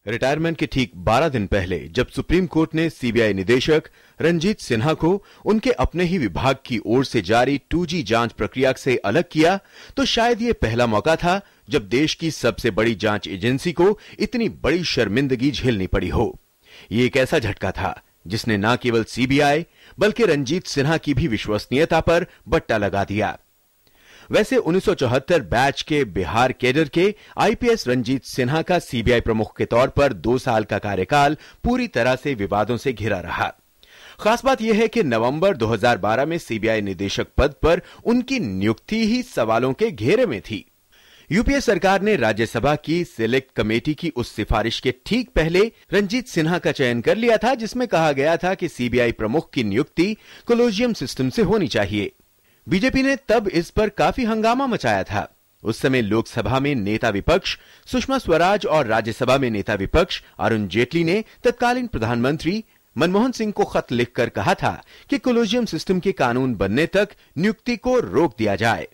Retirement के ठीक 12 दिन पहले जब सुप्रीम कोर्ट ने सीबीआई निदेशक रंजीत सिन्हा को उनके अपने ही विभाग की ओर से जारी 2G जांच प्रक्रिया से अलग किया, तो शायद ये पहला मौका था जब देश की सबसे बड़ी जांच एजेंसी को इतनी बड़ी शर्मिंदगी झेलनी पड़ी हो। ये एक ऐसा झटका था जिसने न केवल सीबीआई बल्कि रंजीत सिन्हा की भी विश्वसनीयता पर बट्टा लगा दिया। वैसे 1974 बैच के बिहार कैडर के आईपीएस रंजीत सिन्हा का सीबीआई प्रमुख के तौर पर 2 साल का कार्यकाल पूरी तरह से विवादों से घिरा रहा। खास बात यह है कि नवंबर 2012 में सीबीआई निदेशक पद पर उनकी नियुक्ति ही सवालों के घेरे में थी। यूपीए सरकार ने राज्यसभा की सिलेक्ट कमेटी की उस सिफारिश के ठीक पहले रंजीत सिन्हा का चयन कर लिया था, जिसमें कहा गया था कि सीबीआई प्रमुख की नियुक्ति कोलोजियम सिस्टम से होनी चाहिए। बीजेपी ने तब इस पर काफी हंगामा मचाया था। उस समय लोकसभा में नेता विपक्ष सुषमा स्वराज और राज्यसभा में नेता विपक्ष अरुण जेटली ने तत्कालीन प्रधानमंत्री मनमोहन सिंह को खत लिखकर कहा था कि कोलोजियम सिस्टम के कानून बनने तक नियुक्ति को रोक दिया जाए।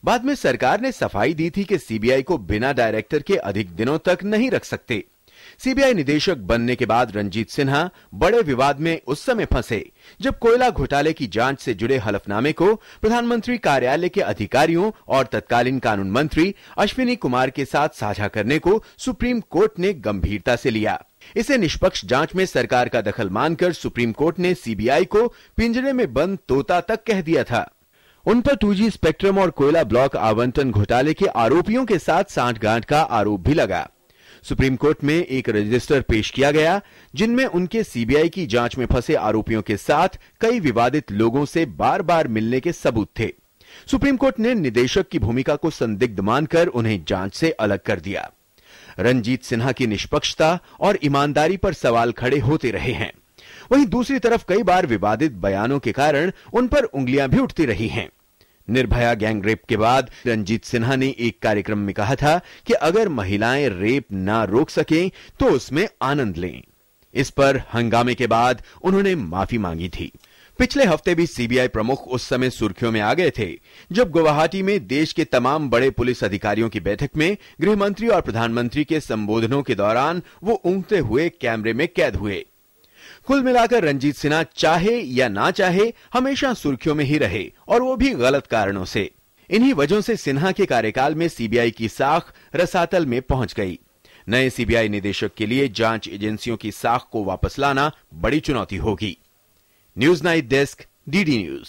बाद में सरकार ने सफाई दी थी कि सीबीआई को बिना डायरेक्टर के अधिक दिनों तक नहीं रख सकते। सीबीआई निदेशक बनने के बाद रंजीत सिन्हा बड़े विवाद में उस समय फंसे जब कोयला घोटाले की जांच से जुड़े हलफनामे को प्रधानमंत्री कार्यालय के अधिकारियों और तत्कालीन कानून मंत्री अश्विनी कुमार के साथ साझा करने को सुप्रीम कोर्ट ने गंभीरता से लिया। इसे निष्पक्ष जांच में सरकार का दखल मानकर सुप्रीम कोर्ट ने सीबीआई को पिंजरे में बंद तोता तक कह दिया था। उन पर 2G स्पेक्ट्रम और कोयला ब्लॉक आवंटन घोटाले के आरोपियों के साथ सांठगांठ का आरोप भी लगा। सुप्रीम कोर्ट में एक रजिस्टर पेश किया गया जिनमें उनके सीबीआई की जांच में फंसे आरोपियों के साथ कई विवादित लोगों से बार बार मिलने के सबूत थे। सुप्रीम कोर्ट ने निदेशक की भूमिका को संदिग्ध मानकर उन्हें जांच से अलग कर दिया। रंजीत सिन्हा की निष्पक्षता और ईमानदारी पर सवाल खड़े होते रहे हैं। वहीं दूसरी तरफ कई बार विवादित बयानों के कारण उन पर उंगलियां भी उठती रही हैं। निर्भया गैंगरेप के बाद रंजीत सिन्हा ने एक कार्यक्रम में कहा था कि अगर महिलाएं रेप ना रोक सकें तो उसमें आनंद लें। इस पर हंगामे के बाद उन्होंने माफी मांगी थी। पिछले हफ्ते भी सीबीआई प्रमुख उस समय सुर्खियों में आ गए थे जब गुवाहाटी में देश के तमाम बड़े पुलिस अधिकारियों की बैठक में गृह मंत्री और प्रधानमंत्री के संबोधनों के दौरान वो ऊँघते हुए कैमरे में कैद हुए। कुल मिलाकर रंजीत सिन्हा चाहे या ना चाहे हमेशा सुर्खियों में ही रहे, और वो भी गलत कारणों से। इन्हीं वजहों से सिन्हा के कार्यकाल में सीबीआई की साख रसातल में पहुंच गई। नए सीबीआई निदेशक के लिए जांच एजेंसियों की साख को वापस लाना बड़ी चुनौती होगी। News night desk, DD news.